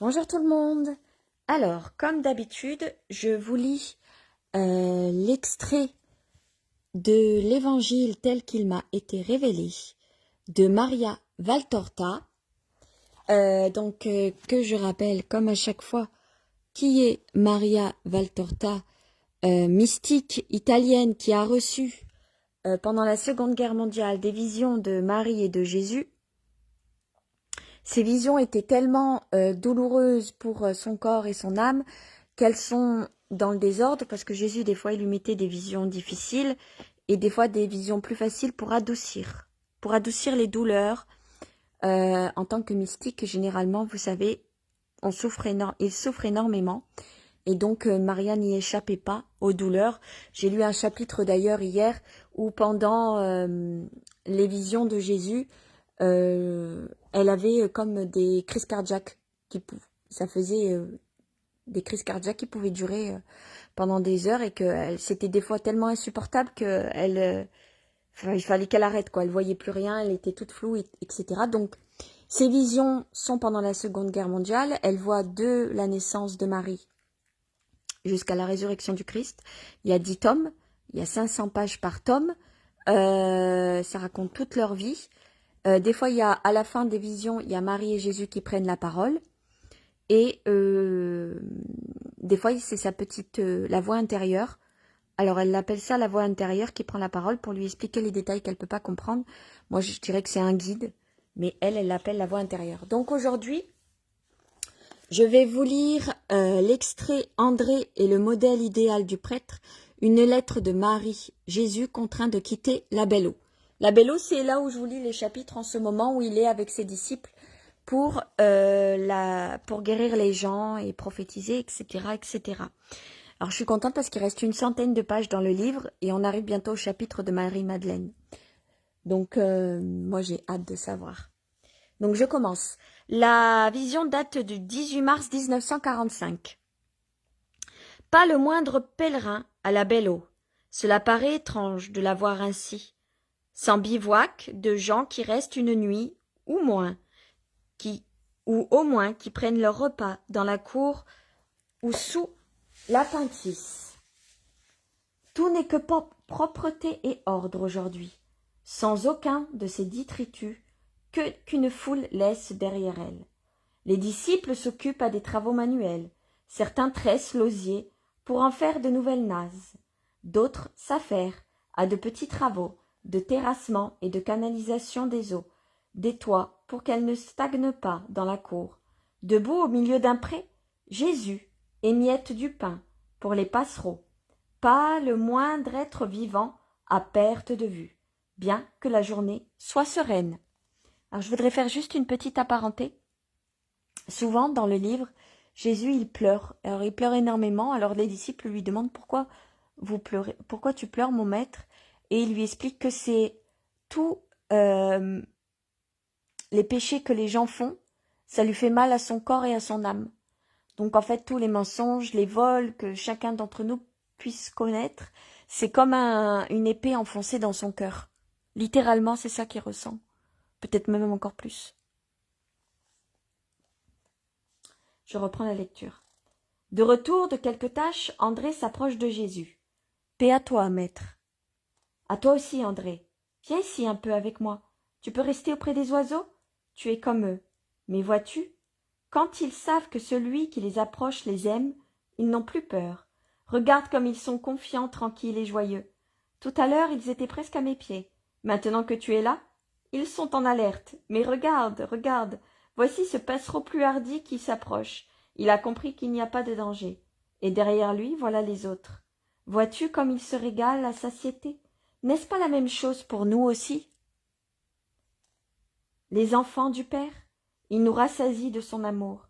Bonjour tout le monde. Alors, comme d'habitude, je vous lis l'extrait de l'évangile tel qu'il m'a été révélé de Maria Valtorta. Que je rappelle, comme à chaque fois, qui est Maria Valtorta, mystique italienne qui a reçu pendant la Seconde Guerre mondiale des visions de Marie et de Jésus. Ces visions étaient tellement douloureuses pour son corps et son âme qu'elles sont dans le désordre parce que Jésus, des fois, il lui mettait des visions difficiles et des fois des visions plus faciles pour adoucir les douleurs. En tant que mystique, généralement, vous savez, il souffre énormément. Et donc, Maria n'y échappait pas aux douleurs. J'ai lu un chapitre d'ailleurs hier où pendant les visions de Jésus, elle avait comme des crises cardiaques. Ça faisait des crises cardiaques qui pouvaient durer pendant des heures et que c'était des fois tellement insupportable il fallait qu'elle arrête, quoi. Elle voyait plus rien, elle était toute floue, etc. Donc, ces visions sont pendant la Seconde Guerre mondiale. Elle voit de la naissance de Marie jusqu'à la résurrection du Christ. Il y a 10 tomes, il y a 500 pages par tome. Ça raconte toute leur vie. Des fois, il y a à la fin des visions, il y a Marie et Jésus qui prennent la parole. Et des fois, c'est sa petite la voix intérieure. Alors, elle appelle ça la voix intérieure qui prend la parole pour lui expliquer les détails qu'elle ne peut pas comprendre. Moi, je dirais que c'est un guide, mais elle l'appelle la voix intérieure. Donc aujourd'hui, je vais vous lire l'extrait André et le modèle idéal du prêtre, une lettre de Marie, Jésus contraint de quitter la Belle Eau. La Belle Eau, c'est là où je vous lis les chapitres en ce moment où il est avec ses disciples pour guérir les gens et prophétiser, etc., etc. Alors je suis contente parce qu'il reste une centaine de pages dans le livre et on arrive bientôt au chapitre de Marie-Madeleine. Donc moi j'ai hâte de savoir. Donc je commence. La vision date du 18 mars 1945. Pas le moindre pèlerin à la Belle Eau. Cela paraît étrange de la voir ainsi. Sans bivouac, de gens qui restent une nuit, ou moins, ou au moins qui prennent leur repas dans la cour ou sous l'appentis. Tout n'est que propreté et ordre aujourd'hui, sans aucun de ces détritus qu'une foule laisse derrière elle. Les disciples s'occupent à des travaux manuels, certains tressent l'osier pour en faire de nouvelles nases, d'autres s'affairent à de petits travaux de terrassement et de canalisation des eaux, des toits pour qu'elles ne stagnent pas dans la cour. Debout au milieu d'un pré, Jésus émiette du pain pour les passereaux. Pas le moindre être vivant à perte de vue, bien que la journée soit sereine. Alors je voudrais faire juste une petite aparenté. Souvent dans le livre, Jésus il pleure. Alors il pleure énormément. Alors les disciples lui demandent pourquoi vous pleurez, pourquoi tu pleures mon maître? Et il lui explique que c'est tous les péchés que les gens font, ça lui fait mal à son corps et à son âme. Donc en fait tous les mensonges, les vols que chacun d'entre nous puisse connaître, c'est comme une épée enfoncée dans son cœur. Littéralement c'est ça qu'il ressent. Peut-être même encore plus. Je reprends la lecture. De retour de quelques tâches, André s'approche de Jésus. Paix à toi, maître. À toi aussi, André. Viens ici un peu avec moi. Tu peux rester auprès des oiseaux? Tu es comme eux. Mais vois-tu, quand ils savent que celui qui les approche les aime, ils n'ont plus peur. Regarde comme ils sont confiants, tranquilles et joyeux. Tout à l'heure, ils étaient presque à mes pieds. Maintenant que tu es là, ils sont en alerte. Mais regarde, regarde. Voici ce passereau plus hardi qui s'approche. Il a compris qu'il n'y a pas de danger. Et derrière lui, voilà les autres. Vois-tu comme il se régale à satiété? N'est-ce pas la même chose pour nous aussi? Les enfants du Père, il nous rassasie de son amour.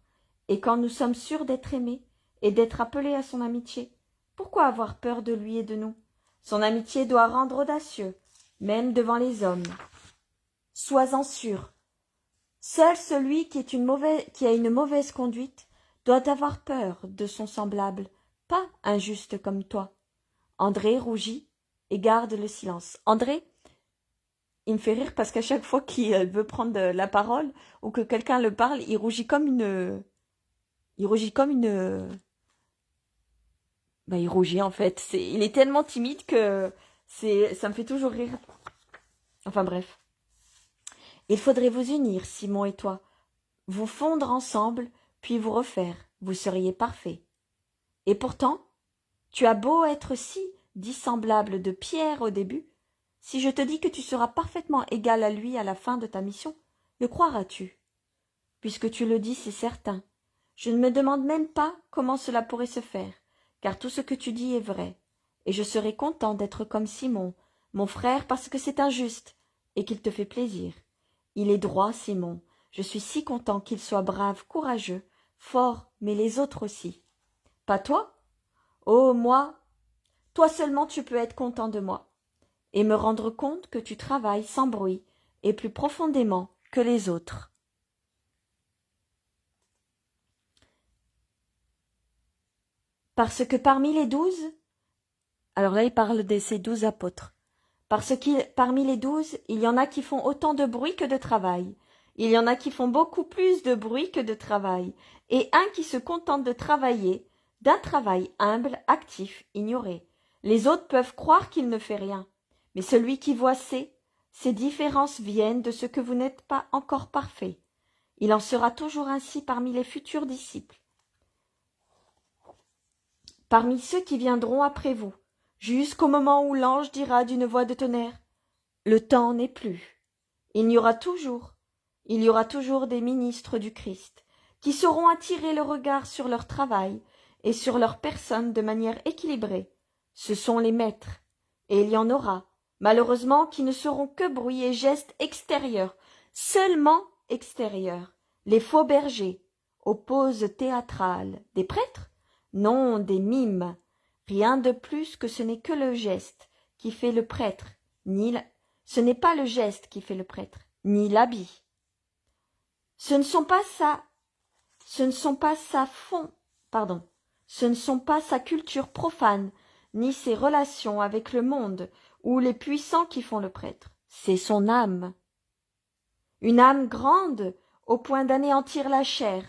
Et quand nous sommes sûrs d'être aimés et d'être appelés à son amitié, pourquoi avoir peur de lui et de nous? Son amitié doit rendre audacieux, même devant les hommes. Sois-en sûr. Seul celui qui a une mauvaise conduite doit avoir peur de son semblable, pas injuste comme toi. André rougit et garde le silence. André, il me fait rire parce qu'à chaque fois qu'il veut prendre la parole ou que quelqu'un le parle, il rougit comme Il rougit comme une... il rougit en fait. Il est tellement timide que ça me fait toujours rire. Enfin bref. Il faudrait vous unir, Simon et toi, vous fondre ensemble, puis vous refaire. Vous seriez parfaits. Et pourtant, tu as beau être si dissemblable de Pierre au début, si je te dis que tu seras parfaitement égal à lui à la fin de ta mission, le croiras-tu? Puisque tu le dis, c'est certain. Je ne me demande même pas comment cela pourrait se faire, car tout ce que tu dis est vrai, et je serais content d'être comme Simon, mon frère, parce que c'est injuste, et qu'il te fait plaisir. Il est droit, Simon. Je suis si content qu'il soit brave, courageux, fort, mais les autres aussi. Pas toi? Oh, moi? Toi seulement tu peux être content de moi, et me rendre compte que tu travailles sans bruit, et plus profondément que les autres. Parce que parmi les 12, alors là il parle de ces 12 apôtres, parce que parmi les 12, il y en a qui font autant de bruit que de travail, il y en a qui font beaucoup plus de bruit que de travail, et un qui se contente de travailler, d'un travail humble, actif, ignoré. Les autres peuvent croire qu'il ne fait rien, mais celui qui voit ces différences viennent de ce que vous n'êtes pas encore parfait. Il en sera toujours ainsi parmi les futurs disciples. Parmi ceux qui viendront après vous, jusqu'au moment où l'ange dira d'une voix de tonnerre « Le temps n'est plus ». Il y aura toujours des ministres du Christ qui sauront attirer le regard sur leur travail et sur leur personne de manière équilibrée. Ce sont les maîtres, et il y en aura, malheureusement, qui ne seront que bruit et gestes extérieurs, seulement extérieurs, les faux bergers, aux poses théâtrales, des prêtres? Non, des mimes. Rien de plus que ce n'est que le geste qui fait le prêtre, ce n'est pas le geste qui fait le prêtre, ni l'habit. Ce ne sont pas sa culture profane, ni ses relations avec le monde ou les puissants qui font le prêtre. C'est son âme. Une âme grande au point d'anéantir la chair.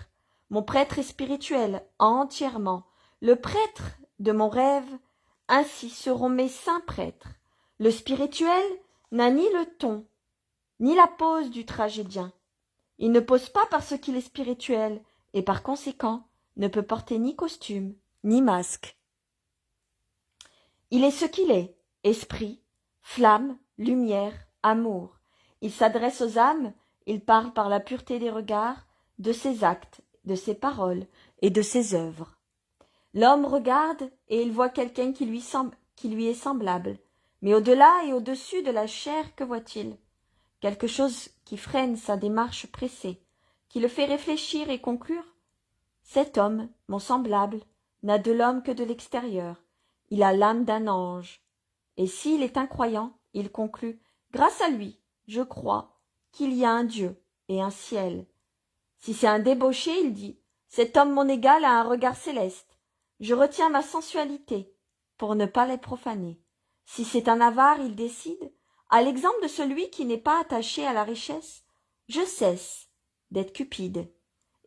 Mon prêtre est spirituel, entièrement. Le prêtre de mon rêve, ainsi seront mes saints prêtres. Le spirituel n'a ni le ton, ni la pose du tragédien. Il ne pose pas parce qu'il est spirituel, et par conséquent ne peut porter ni costume, ni masque. Il est ce qu'il est, esprit, flamme, lumière, amour. Il s'adresse aux âmes, il parle par la pureté des regards, de ses actes, de ses paroles et de ses œuvres. L'homme regarde et il voit quelqu'un qui lui est semblable. Mais au-delà et au-dessus de la chair, que voit-il? Quelque chose qui freine sa démarche pressée, qui le fait réfléchir et conclure. Cet homme, mon semblable, n'a de l'homme que de l'extérieur. Il a l'âme d'un ange. Et s'il est incroyant, il conclut, grâce à lui, je crois qu'il y a un Dieu et un ciel. Si c'est un débauché, il dit, cet homme mon égal a un regard céleste. Je retiens ma sensualité pour ne pas les profaner. Si c'est un avare, il décide, à l'exemple de celui qui n'est pas attaché à la richesse, je cesse d'être cupide.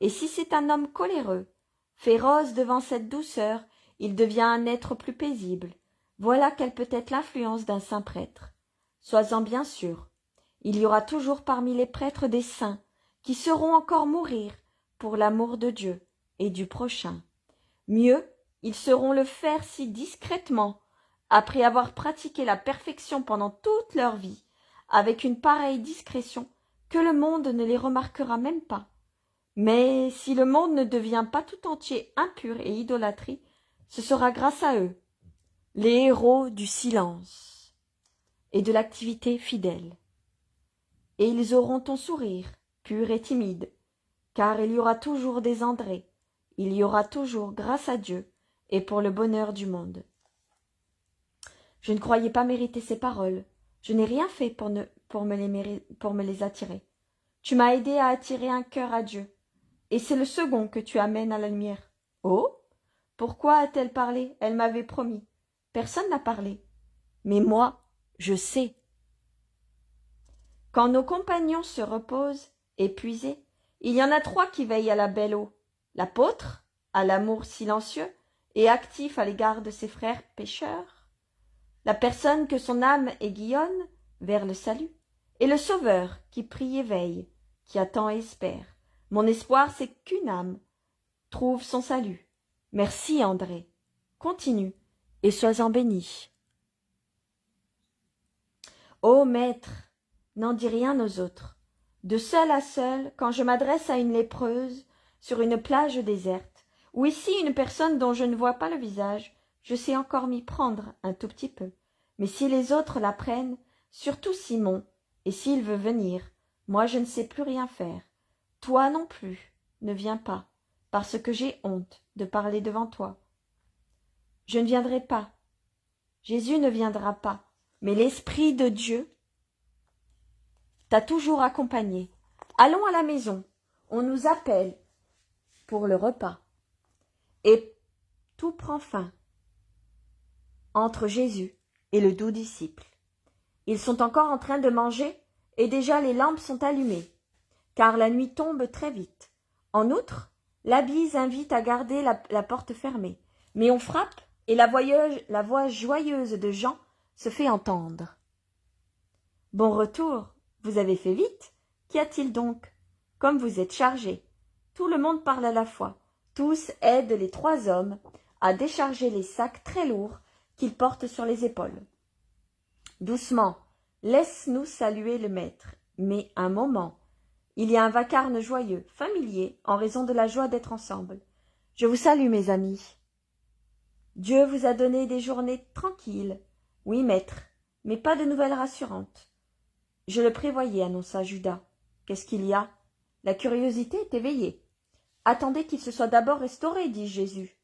Et si c'est un homme coléreux, féroce devant cette douceur, il devient un être plus paisible. Voilà quelle peut être l'influence d'un saint prêtre. Sois-en bien sûr. Il y aura toujours parmi les prêtres des saints qui sauront encore mourir pour l'amour de Dieu et du prochain. Mieux, ils sauront le faire si discrètement, après avoir pratiqué la perfection pendant toute leur vie, avec une pareille discrétion que le monde ne les remarquera même pas. Mais si le monde ne devient pas tout entier impur et idolâtrie, ce sera grâce à eux, les héros du silence et de l'activité fidèle. Et ils auront ton sourire, pur et timide, car il y aura toujours des André, il y aura toujours, grâce à Dieu, et pour le bonheur du monde. Je ne croyais pas mériter ces paroles. Je n'ai rien fait pour me les attirer. Tu m'as aidé à attirer un cœur à Dieu. Et c'est le second que tu amènes à la lumière. Oh! Pourquoi a-t-elle parlé? Elle m'avait promis. Personne n'a parlé. Mais moi, je sais. Quand nos compagnons se reposent, épuisés, il y en a 3 qui veillent à la belle eau. L'apôtre, à l'amour silencieux et actif à l'égard de ses frères pécheurs, la personne que son âme aiguillonne vers le salut, et le Sauveur qui prie et veille, qui attend et espère. Mon espoir, c'est qu'une âme trouve son salut. Merci, André. Continue, et sois-en béni. Ô maître, n'en dis rien aux autres. De seul à seul, quand je m'adresse à une lépreuse sur une plage déserte, ou ici une personne dont je ne vois pas le visage, je sais encore m'y prendre un tout petit peu. Mais si les autres l'apprennent, surtout Simon, et s'il veut venir, moi je ne sais plus rien faire. Toi non plus, ne viens pas, parce que j'ai honte de parler devant toi. Je ne viendrai pas. Jésus ne viendra pas, mais l'Esprit de Dieu t'a toujours accompagné. Allons à la maison, on nous appelle pour le repas. Et tout prend fin entre Jésus et le doux disciple. Ils sont encore en train de manger et déjà les lampes sont allumées, car la nuit tombe très vite. En outre, la bise invite à garder la porte fermée, mais on frappe et la voix joyeuse de Jean se fait entendre. « Bon retour, vous avez fait vite. Qu'y a-t-il donc? Comme vous êtes chargés. » Tout le monde parle à la fois. Tous aident les trois hommes à décharger les sacs très lourds qu'ils portent sur les épaules. Doucement, laisse-nous saluer le maître. Mais un moment, il y a un vacarme joyeux, familier, en raison de la joie d'être ensemble. Je vous salue, mes amis. Dieu vous a donné des journées tranquilles. Oui, maître, mais pas de nouvelles rassurantes. Je le prévoyais, annonça Judas. Qu'est-ce qu'il y a? La curiosité est éveillée. Attendez qu'il se soit d'abord restauré, dit Jésus.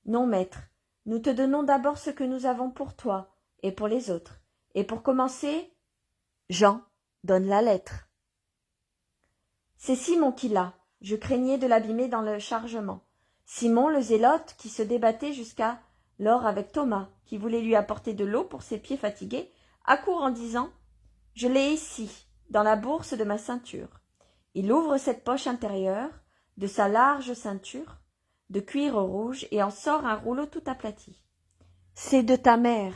Non, maître, nous te donnons d'abord ce que nous avons pour toi et pour les autres. Et pour commencer, Jean donne la lettre. C'est Simon qui l'a. Je craignais de l'abîmer dans le chargement. Simon, le zélote, qui se débattait jusqu'à lors avec Thomas, qui voulait lui apporter de l'eau pour ses pieds fatigués, accourt en disant « Je l'ai ici, dans la bourse de ma ceinture. » Il ouvre cette poche intérieure de sa large ceinture de cuir rouge et en sort un rouleau tout aplati. « C'est de ta mère. »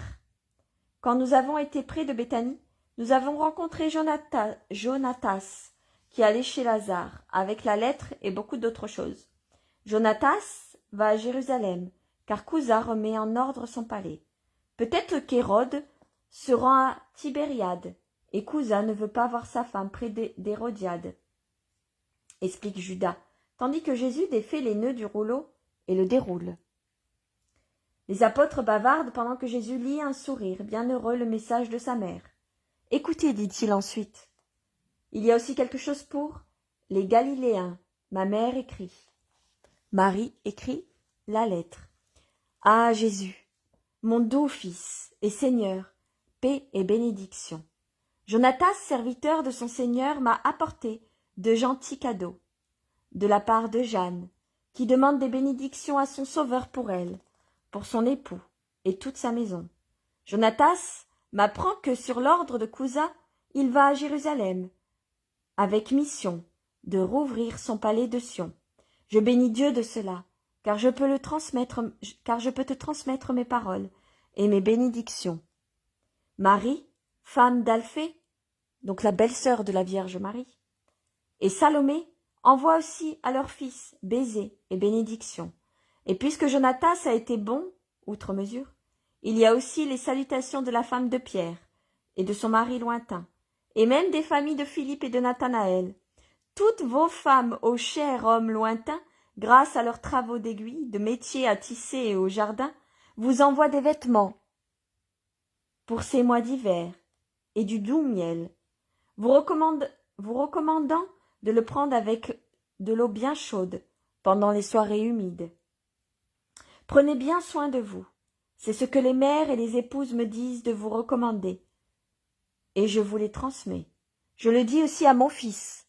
Quand nous avons été près de Béthanie, nous avons rencontré Jonatas, qui allait chez Lazare, avec la lettre et beaucoup d'autres choses. Jonatas va à Jérusalem, car Cousa remet en ordre son palais. Peut-être qu'Hérode se rend à Tibériade, et Cousa ne veut pas voir sa femme près d'Hérodiade, explique Judas, tandis que Jésus défait les nœuds du rouleau et le déroule. Les apôtres bavardent pendant que Jésus lit un sourire, bienheureux le message de sa mère. « Écoutez, dit-il ensuite, il y a aussi quelque chose pour les Galiléens. Ma mère écrit. » Marie écrit la lettre. « Ah, Jésus, mon doux fils et Seigneur, paix et bénédiction. Jonatas, serviteur de son Seigneur, m'a apporté de gentils cadeaux, de la part de Jeanne, qui demande des bénédictions à son Sauveur pour elle, pour son époux et toute sa maison. Jonatas m'apprend que sur l'ordre de Cousa, il va à Jérusalem, avec mission de rouvrir son palais de Sion. Je bénis Dieu de cela, car je peux te transmettre mes paroles et mes bénédictions. Marie, femme d'Alphée, donc la belle-sœur de la Vierge Marie, et Salomé envoient aussi à leur fils baisers et bénédictions. Et puisque Jonatas a été bon, outre mesure, il y a aussi les salutations de la femme de Pierre et de son mari lointain, et même des familles de Philippe et de Nathanaël. Toutes vos femmes, ô chers hommes lointains, grâce à leurs travaux d'aiguille, de métiers à tisser et au jardin, vous envoient des vêtements pour ces mois d'hiver et du doux miel, vous recommandant de le prendre avec de l'eau bien chaude pendant les soirées humides. Prenez bien soin de vous. C'est ce que les mères et les épouses me disent de vous recommander. Et je vous les transmets. Je le dis aussi à mon fils.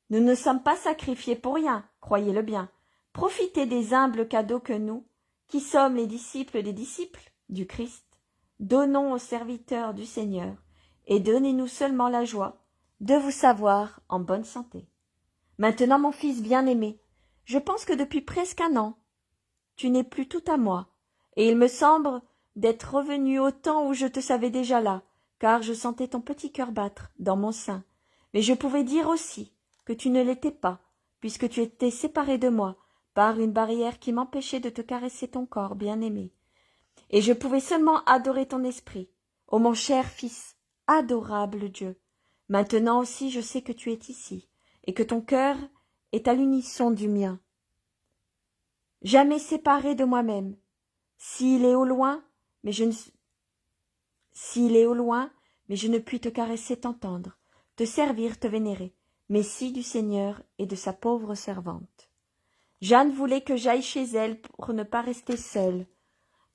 Nous ne sommes pas sacrifiés pour rien, croyez-le bien. Profitez des humbles cadeaux que nous, qui sommes les disciples des disciples du Christ, donnons aux serviteurs du Seigneur, et donnez-nous seulement la joie de vous savoir en bonne santé. Maintenant, mon fils bien-aimé, Je pense que depuis presque un an, tu n'es plus tout à moi, et il me semble d'être revenu au temps où je te savais déjà là, car je sentais ton petit cœur battre dans mon sein. Mais je pouvais dire aussi que tu ne l'étais pas, puisque tu étais séparé de moi par une barrière qui m'empêchait de te caresser ton corps bien-aimé. Et je pouvais seulement adorer ton esprit. Ô mon cher fils, adorable Dieu, maintenant aussi je sais que tu es ici, et que ton cœur est à l'unisson du mien. Jamais séparé de moi-même, s'il est au loin, mais je ne puis te caresser, t'entendre, te servir, te vénérer, mais si du Seigneur et de sa pauvre servante. Jeanne voulait que j'aille chez elle pour ne pas rester seule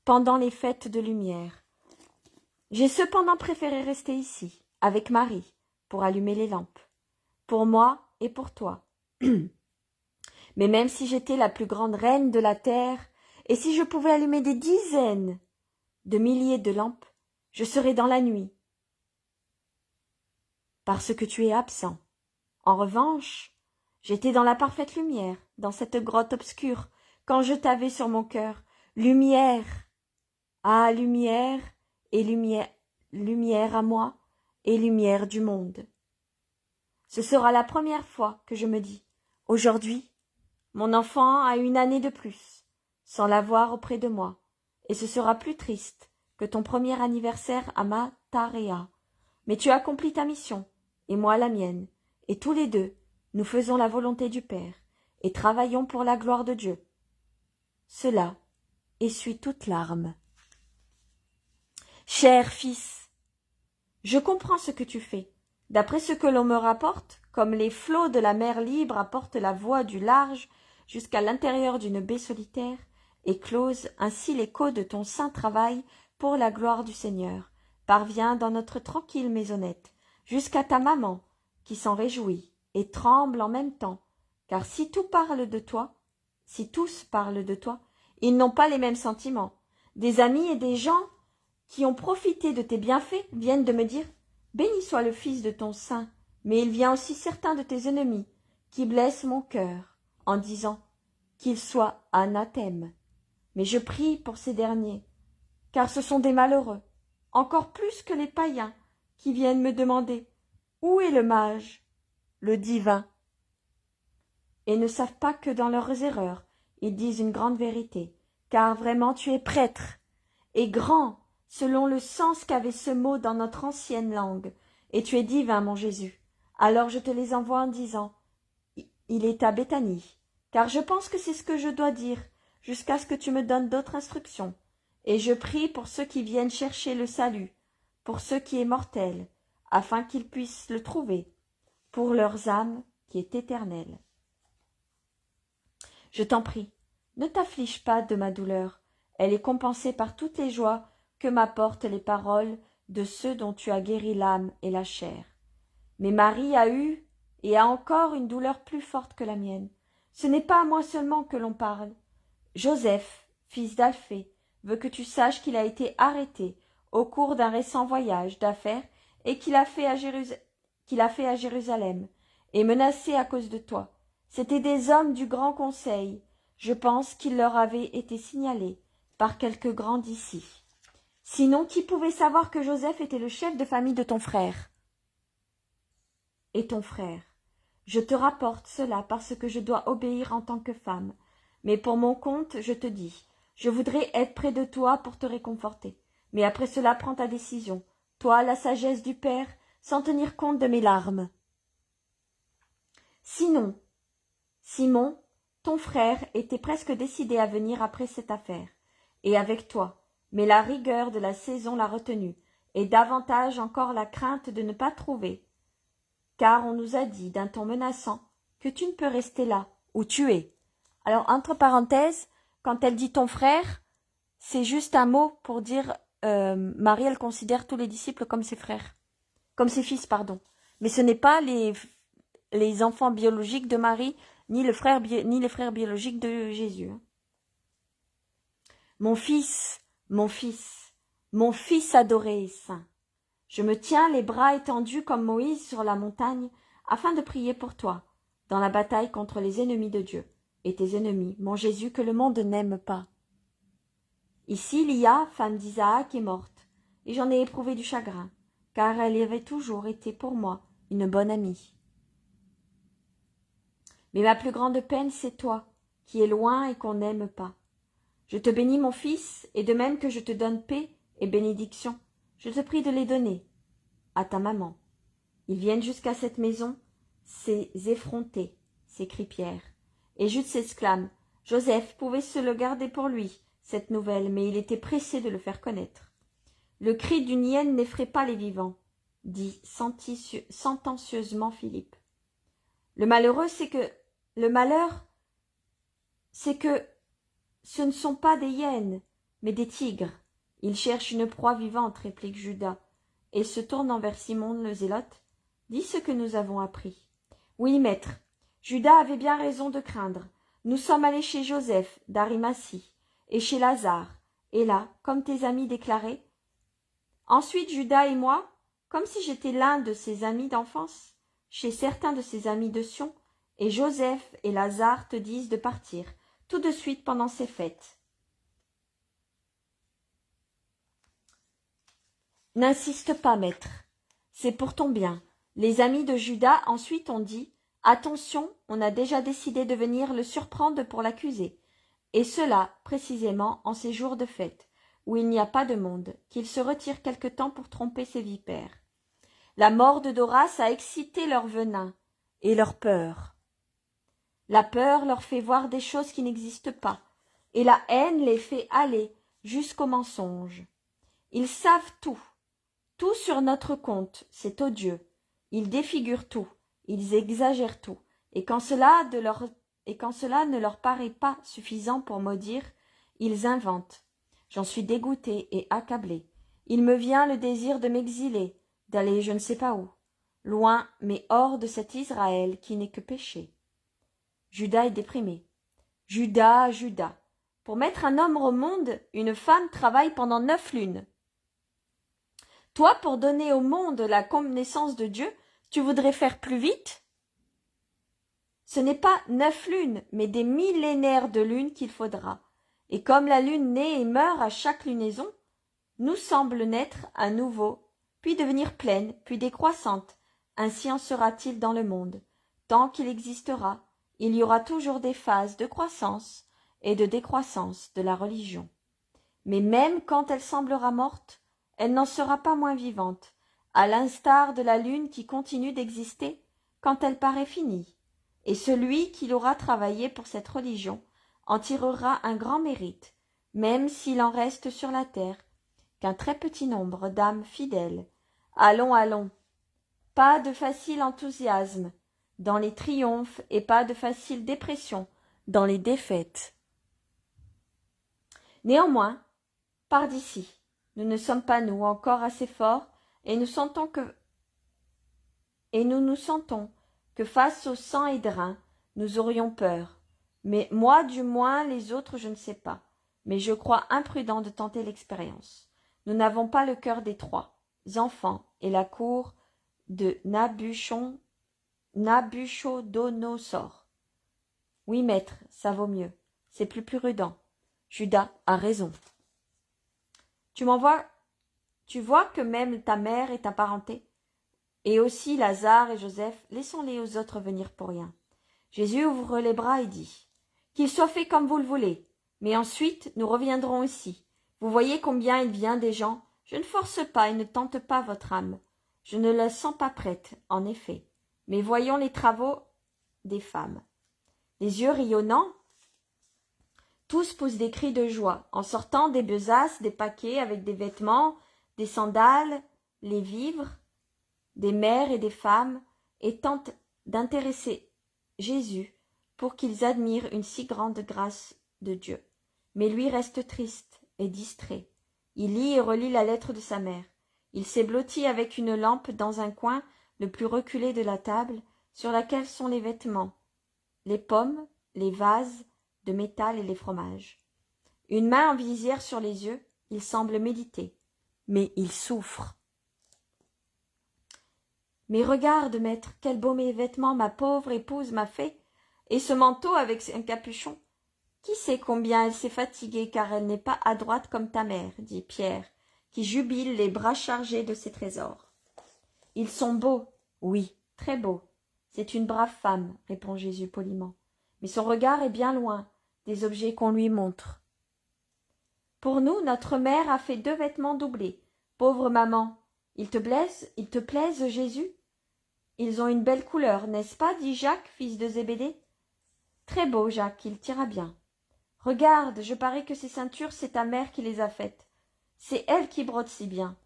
pendant les fêtes de lumière. J'ai cependant préféré rester ici, avec Marie, pour allumer les lampes, pour moi et pour toi. Mais même si j'étais la plus grande reine de la terre, et si je pouvais allumer des dizaines de milliers de lampes, je serais dans la nuit, parce que tu es absent. En revanche, j'étais dans la parfaite lumière, dans cette grotte obscure, quand je t'avais sur mon cœur. Lumière, ah lumière, et lumière, lumière à moi, et lumière du monde. Ce sera la première fois que je me dis, aujourd'hui, mon enfant a une année de plus, sans l'avoir auprès de moi, et ce sera plus triste que ton premier anniversaire à Matarea. Mais tu accomplis ta mission, et moi la mienne, et tous les deux, nous faisons la volonté du Père, et travaillons pour la gloire de Dieu. Cela essuie toute larme. Cher fils, je comprends ce que tu fais. D'après ce que l'on me rapporte, comme les flots de la mer libre apportent la voix du large jusqu'à l'intérieur d'une baie solitaire, éclose ainsi l'écho de ton saint travail pour la gloire du Seigneur, parvient dans notre tranquille maisonnette, jusqu'à ta maman, qui s'en réjouit et tremble en même temps, car si tous parlent de toi, ils n'ont pas les mêmes sentiments. Des amis et des gens qui ont profité de tes bienfaits viennent de me dire « Béni soit le Fils de ton sein », mais il vient aussi certains de tes ennemis qui blessent mon cœur en disant qu'il soit anathème. Mais je prie pour ces derniers, car ce sont des malheureux, encore plus que les païens, qui viennent me demander « Où est le mage, le divin ?» et ne savent pas que dans leurs erreurs, ils disent une grande vérité, car vraiment tu es prêtre, et grand, selon le sens qu'avait ce mot dans notre ancienne langue, et tu es divin, mon Jésus. Alors je te les envoie en disant « Il est à Béthanie », car je pense que c'est ce que je dois dire, jusqu'à ce que tu me donnes d'autres instructions. Et je prie pour ceux qui viennent chercher le salut, pour ceux qui est mortel, afin qu'ils puissent le trouver, pour leurs âmes qui est éternelle. Je t'en prie, ne t'afflige pas de ma douleur, elle est compensée par toutes les joies que m'apportent les paroles de ceux dont tu as guéri l'âme et la chair. Mais Marie a eu et a encore une douleur plus forte que la mienne. Ce n'est pas à moi seulement que l'on parle. Joseph, fils d'Alphée, veut que tu saches qu'il a été arrêté au cours d'un récent voyage d'affaires et qu'il a fait à Jérusalem, et menacé à cause de toi. C'étaient des hommes du grand conseil. Je pense qu'il leur avait été signalé par quelque grand d'ici. Sinon, qui pouvait savoir que Joseph était le chef de famille de ton frère? Et ton frère. Je te rapporte cela parce que je dois obéir en tant que femme. Mais pour mon compte, je te dis, je voudrais être près de toi pour te réconforter. Mais après cela, prends ta décision. Toi, la sagesse du Père, sans tenir compte de mes larmes. Sinon, Simon, ton frère, était presque décidé à venir après cette affaire, et avec toi, mais la rigueur de la saison l'a retenu, et davantage encore la crainte de ne pas trouver, car on nous a dit d'un ton menaçant que tu ne peux rester là où tu es. Alors, entre parenthèses, quand elle dit ton frère, c'est juste un mot pour dire Marie, elle considère tous les disciples comme ses frères, comme ses fils, pardon. Mais ce n'est pas les enfants biologiques de Marie, ni les frères biologiques de Jésus. Mon fils, mon fils, mon fils adoré et saint, je me tiens les bras étendus comme Moïse sur la montagne, afin de prier pour toi, dans la bataille contre les ennemis de Dieu, et tes ennemis, mon Jésus que le monde n'aime pas. Ici, Lia, femme d'Isaac, est morte, et j'en ai éprouvé du chagrin, car elle avait toujours été pour moi une bonne amie. Mais ma plus grande peine, c'est toi, qui es loin et qu'on n'aime pas. Je te bénis, mon fils, et de même que je te donne paix et bénédiction, je te prie de les donner à ta maman. Ils viennent jusqu'à cette maison, ces effrontés, s'écrie Pierre. Et Jude s'exclame. Joseph pouvait se le garder pour lui, cette nouvelle, mais il était pressé de le faire connaître. Le cri d'une hyène n'effraie pas les vivants, dit sentencieusement Philippe. Le malheur, c'est que ce ne sont pas des hyènes, mais des tigres. Ils cherchent une proie vivante, réplique Judas, et se tournant vers Simon le zélote, dis ce que nous avons appris. Oui, maître, Judas avait bien raison de craindre. Nous sommes allés chez Joseph d'Arimathie et chez Lazare, et là, comme tes amis déclaraient. Ensuite, Judas et moi, comme si j'étais l'un de ses amis d'enfance, chez certains de ses amis de Sion, et Joseph et Lazare te disent de partir, tout de suite pendant ces fêtes. N'insiste pas, maître, c'est pour ton bien. Les amis de Judas ensuite ont dit « Attention, on a déjà décidé de venir le surprendre pour l'accuser. » Et cela, précisément, en ces jours de fête, où il n'y a pas de monde, qu'il se retire quelque temps pour tromper ses vipères. La mort de Doras a excité leur venin et leur peur. La peur leur fait voir des choses qui n'existent pas, et la haine les fait aller jusqu'au mensonge. Ils savent tout sur notre compte, c'est odieux. Ils défigurent tout, ils exagèrent tout, et quand cela ne leur paraît pas suffisant pour maudire, ils inventent. J'en suis dégoûté et accablé. Il me vient le désir de m'exiler, d'aller je ne sais pas où, loin, mais hors de cet Israël qui n'est que péché. Judas est déprimé. Judas, Judas. Pour mettre un homme au monde, une femme travaille pendant 9 lunes. Toi, pour donner au monde la connaissance de Dieu, tu voudrais faire plus vite? Ce n'est pas 9 lunes, mais des millénaires de lunes qu'il faudra. Et comme la lune naît et meurt à chaque lunaison, nous semble naître à nouveau, puis devenir pleine, puis décroissante. Ainsi en sera-t-il dans le monde. Tant qu'il existera, il y aura toujours des phases de croissance et de décroissance de la religion. Mais même quand elle semblera morte, elle n'en sera pas moins vivante, à l'instar de la lune qui continue d'exister quand elle paraît finie. Et celui qui l'aura travaillé pour cette religion en tirera un grand mérite, même s'il en reste sur la terre qu'un très petit nombre d'âmes fidèles. Allons, allons, pas de facile enthousiasme dans les triomphes et pas de facile dépression dans les défaites. Néanmoins, par d'ici, nous ne sommes pas nous encore assez forts et nous nous sentons que face au sang et drain, nous aurions peur. Mais moi, du moins, les autres, je ne sais pas. Mais je crois imprudent de tenter l'expérience. Nous n'avons pas le cœur des 3 enfants et la cour de Nabuchodonosor. Oui, maître, ça vaut mieux. C'est plus prudent. Judas a raison. Tu vois que même ta mère est apparentée. Et aussi Lazare et Joseph, laissons-les aux autres venir pour rien. Jésus ouvre les bras et dit, qu'il soit fait comme vous le voulez, mais ensuite nous reviendrons ici. Vous voyez combien il vient des gens. Je ne force pas et ne tente pas votre âme. Je ne la sens pas prête, en effet. Mais voyons les travaux des femmes. Les yeux rayonnants, tous poussent des cris de joie, en sortant des besaces, des paquets avec des vêtements, des sandales, les vivres, des mères et des femmes, et tentent d'intéresser Jésus pour qu'ils admirent une si grande grâce de Dieu. Mais lui reste triste et distrait. Il lit et relit la lettre de sa mère. Il s'est blotti avec une lampe dans un coin le plus reculé de la table, sur laquelle sont les vêtements, les pommes, les vases de métal et les fromages. Une main en visière sur les yeux, il semble méditer, mais il souffre. Mais regarde, maître, quels beaux mes vêtements ma pauvre épouse m'a fait. Et ce manteau avec un capuchon? Qui sait combien elle s'est fatiguée, car elle n'est pas adroite comme ta mère, dit Pierre, qui jubile les bras chargés de ses trésors. Ils sont beaux, oui, très beaux. C'est une brave femme, répond Jésus poliment. Mais son regard est bien loin des objets qu'on lui montre. Pour nous, notre mère a fait 2 vêtements doublés. Pauvre maman, ils te plaisent, Jésus? Ils ont une belle couleur, n'est-ce pas? Dit Jacques, fils de Zébédée. Très beau, Jacques, il t'ira bien. Regarde, je parie que ces ceintures, c'est ta mère qui les a faites. C'est elle qui brode si bien.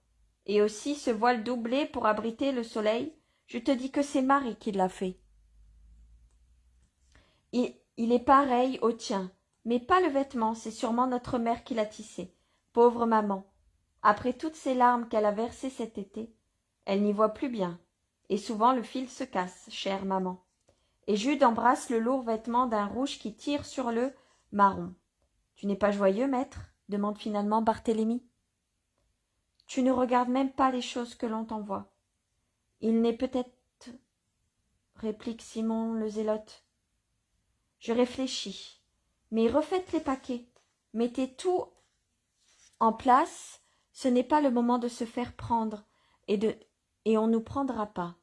Et aussi ce voile doublé pour abriter le soleil, je te dis que c'est Marie qui l'a fait. Il est pareil au tien, mais pas le vêtement, c'est sûrement notre mère qui l'a tissé. Pauvre maman, après toutes ces larmes qu'elle a versées cet été, elle n'y voit plus bien, et souvent le fil se casse, chère maman. Et Jude embrasse le lourd vêtement d'un rouge qui tire sur le marron. Tu n'es pas joyeux, maître? Demande finalement Barthélemy. Tu ne regardes même pas les choses que l'on t'envoie. Il n'est peut-être, réplique Simon le zélote. Je réfléchis. Mais refaites les paquets. Mettez tout en place. Ce n'est pas le moment de se faire prendre, et on nous prendra pas.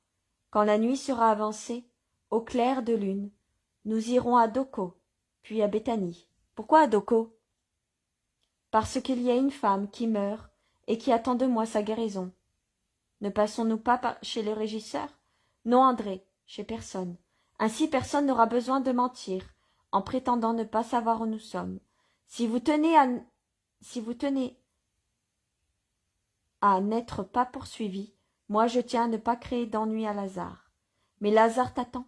Quand la nuit sera avancée, au clair de lune, nous irons à Doko, puis à Béthanie. Pourquoi à Doko? Parce qu'il y a une femme qui meurt et qui attend de moi sa guérison. Ne passons-nous pas chez le régisseur? Non, André, chez personne. Ainsi personne n'aura besoin de mentir, en prétendant ne pas savoir où nous sommes. Si vous tenez à n'être pas poursuivi, moi je tiens à ne pas créer d'ennui à Lazare. Mais Lazare t'attend,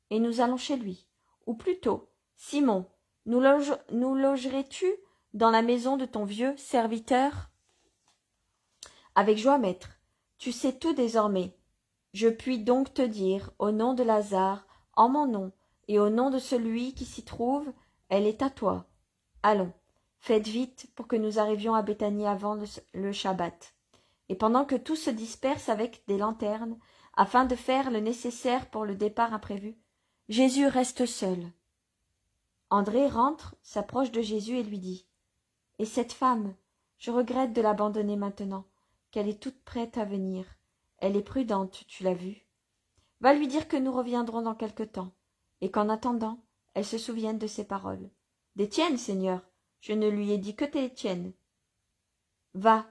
et nous allons chez lui. Ou plutôt, Simon, nous logerais-tu dans la maison de ton vieux serviteur? Avec joie, maître. Tu sais tout désormais. Je puis donc te dire, au nom de Lazare, en mon nom, et au nom de celui qui s'y trouve, elle est à toi. Allons, faites vite pour que nous arrivions à Béthanie avant le Shabbat. Et pendant que tout se disperse avec des lanternes, afin de faire le nécessaire pour le départ imprévu, Jésus reste seul. André rentre, s'approche de Jésus et lui dit « Et cette femme, je regrette de l'abandonner maintenant, qu'elle est toute prête à venir. Elle est prudente, tu l'as vue. Va lui dire que nous reviendrons dans quelque temps, et qu'en attendant, elle se souvienne de ses paroles. Des tiennes, Seigneur, je ne lui ai dit que tes tiennes. Va,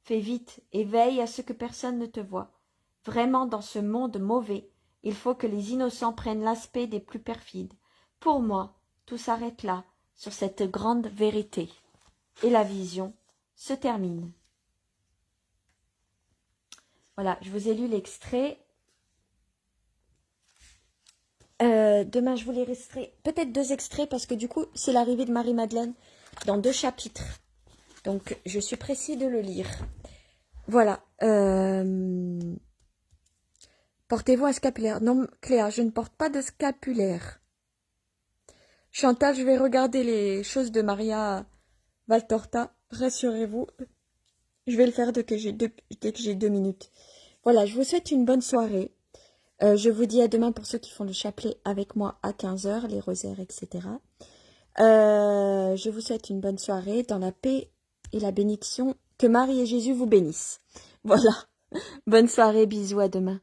fais vite, et veille à ce que personne ne te voie. Vraiment, dans ce monde mauvais, il faut que les innocents prennent l'aspect des plus perfides. Pour moi, tout s'arrête là, sur cette grande vérité. Et la vision se termine. Voilà, je vous ai lu l'extrait. Demain, je vous les resterai peut-être 2 extraits parce que du coup, c'est l'arrivée de Marie-Madeleine dans 2 chapitres. Donc, je suis pressée de le lire. Voilà. Portez-vous un scapulaire? Non, Cléa, je ne porte pas de scapulaire. Chantal, je vais regarder les choses de Maria Valtorta. Rassurez-vous. Je vais le faire dès que j'ai 2 minutes. Voilà, je vous souhaite une bonne soirée. Je vous dis à demain pour ceux qui font le chapelet avec moi à 15 h, les rosaires, etc. Je vous souhaite une bonne soirée dans la paix et la bénédiction. Que Marie et Jésus vous bénissent. Voilà. Bonne soirée, bisous, à demain.